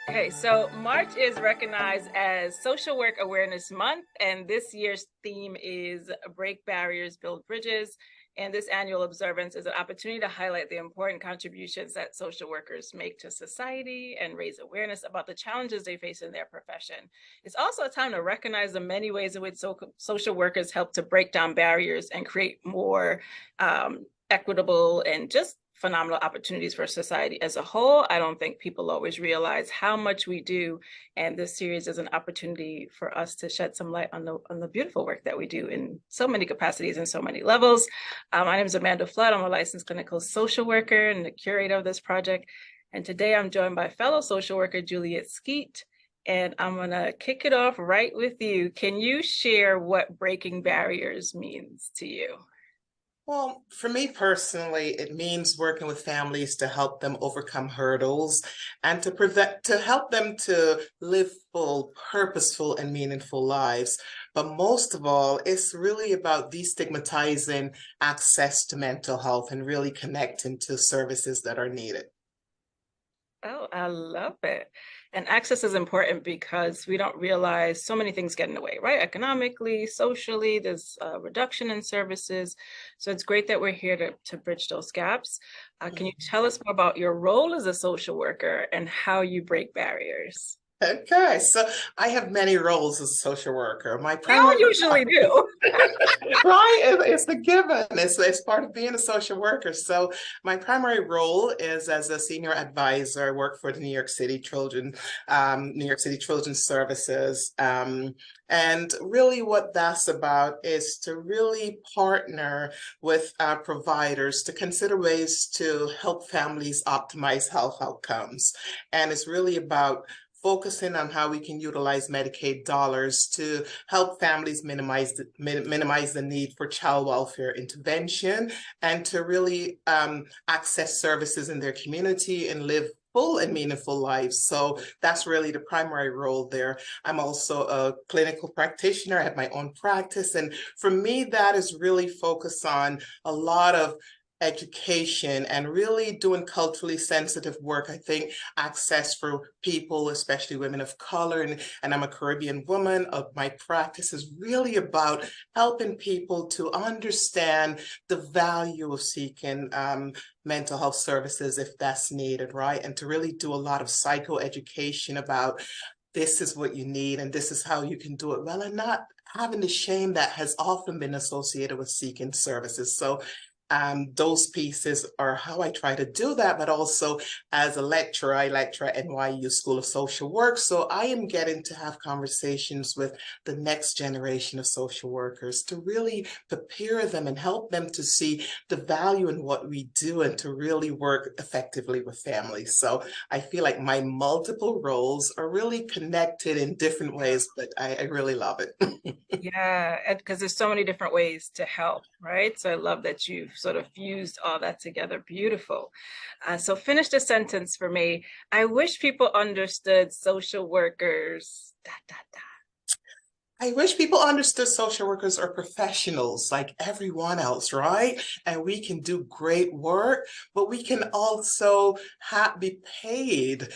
Okay, so March is recognized as Social Work Awareness Month, and this year's theme is Break Barriers, Build Bridges. And this annual observance is an opportunity to highlight the important contributions that social workers make to society and raise awareness about the challenges they face in their profession. It's also a time to recognize the many ways in which social workers help to break down barriers and create more equitable and just phenomenal opportunities for society as a whole. I don't think people always realize how much we do, and this series is an opportunity for us to shed some light on the beautiful work that we do in so many capacities and so many levels. My name is Amanda Fludd. I'm a licensed clinical social worker and the curator of this project. And today I'm joined by fellow social worker Juliet Skeete, and I'm gonna kick it off right with you. Can you share what breaking barriers means to you? Well, for me personally, it means working with families to help them overcome hurdles and to help them to live full, purposeful, and meaningful lives. But most of all, it's really about destigmatizing access to mental health and really connecting to services that are needed. Oh, I love it. And access is important because we don't realize so many things get in the way, right? Economically, socially, there's a reduction in services. So it's great that we're here to bridge those gaps. Can you tell us more about your role as a social worker and how you break barriers? Okay, so I have many roles as a social worker. My We all primary usually do. right, it's the given. It's part of being a social worker. So my primary role is as a senior advisor. I work for the New York City Children's Services. And really what that's about is to really partner with providers to consider ways to help families optimize health outcomes. And it's really about focusing on how we can utilize Medicaid dollars to help families minimize the need for child welfare intervention and to really access services in their community and live full and meaningful lives. So that's really the primary role there. I'm also a clinical practitioner. I have my own practice. And for me, that is really focused on a lot of education and really doing culturally sensitive work. I think access for people, especially women of color, and I'm a Caribbean woman, my practice is really about helping people to understand the value of seeking mental health services if that's needed, right? And to really do a lot of psychoeducation about this is what you need and this is how you can do it well, and not having the shame that has often been associated with seeking services. So those pieces are how I try to do that, but also as a lecturer, I lecture at NYU School of Social Work. So I am getting to have conversations with the next generation of social workers to really prepare them and help them to see the value in what we do and to really work effectively with families. So I feel like my multiple roles are really connected in different ways, but I really love it. Yeah, because there's so many different ways to help, right? So I love that you've sort of fused all that together. Beautiful. So finish the sentence for me. I wish people understood social workers, dot, dot, dot. I wish people understood social workers are professionals like everyone else, right? And we can do great work, but we can also be paid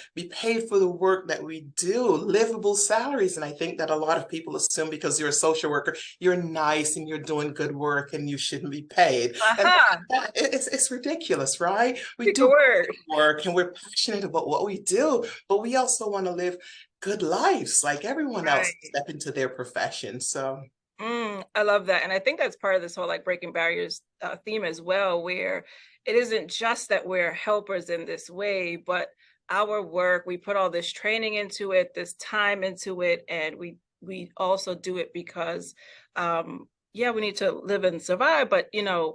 for the work that we do, livable salaries. And I think that a lot of people assume because you're a social worker, you're nice and you're doing good work and you shouldn't be paid. And Aha, it's ridiculous, right? We pick a do word. work and we're passionate about what we do, but we also want to live good lives like everyone else Right. step into their profession. So I love that. And I think that's part of this whole like breaking barriers theme as well, where it isn't just that we're helpers in this way, but our work, we put all this training into it, this time into it, and we also do it because yeah, we need to live and survive, but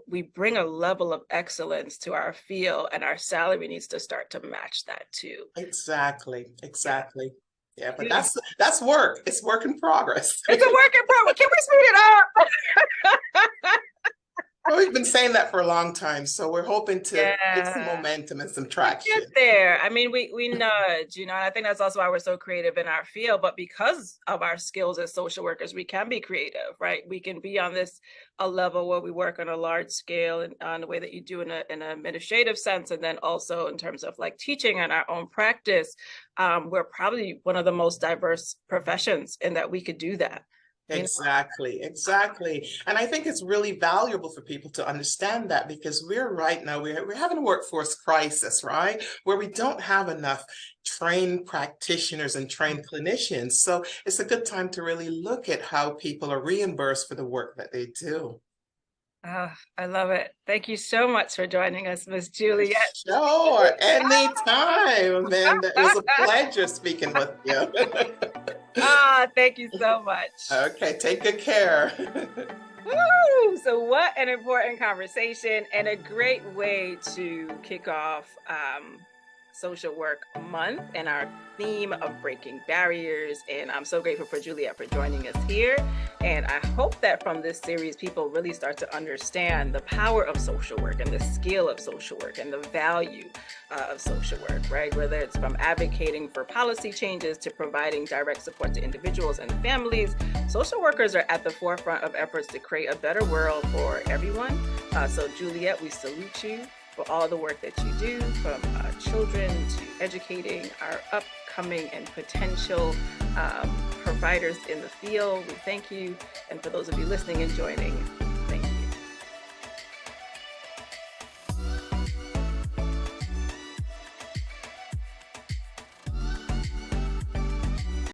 we bring a level of excellence to our field and our salary needs to start to match that too. exactly, Yeah. exactly. Yeah, but Beautiful. that's work. It's work in progress. It's a work in progress. Can we speed it up? we've been saying that for a long time. So we're hoping to get some Yeah. momentum and some We traction. get there. I mean, we nudge, and I think that's also why we're so creative in our field. But because of our skills as social workers, we can be creative, right? We can be on a level where we work on a large scale and on the way that you do in an administrative sense, and then also in terms of like teaching and our own practice. We're probably one of the most diverse professions in that we could do that. Exactly, exactly. And I think it's really valuable for people to understand that, because we're having a workforce crisis, right? Where we don't have enough trained practitioners and trained clinicians. So it's a good time to really look at how people are reimbursed for the work that they do. I love it. Thank you so much for joining us, Miss Juliet. Sure, anytime, Amanda. It was a pleasure speaking with you. Thank you so much. Okay, take good care. Woo! So what an important conversation and a great way to kick off Social Work Month and our theme of breaking barriers. And I'm so grateful for Juliet for joining us here. And I hope that from this series, people really start to understand the power of social work and the skill of social work and the value of social work, right? Whether it's from advocating for policy changes to providing direct support to individuals and families, social workers are at the forefront of efforts to create a better world for everyone. So Juliet, we salute you for all the work that you do, from children to educating our upcoming and potential providers in the field. We thank you. And for those of you listening and joining,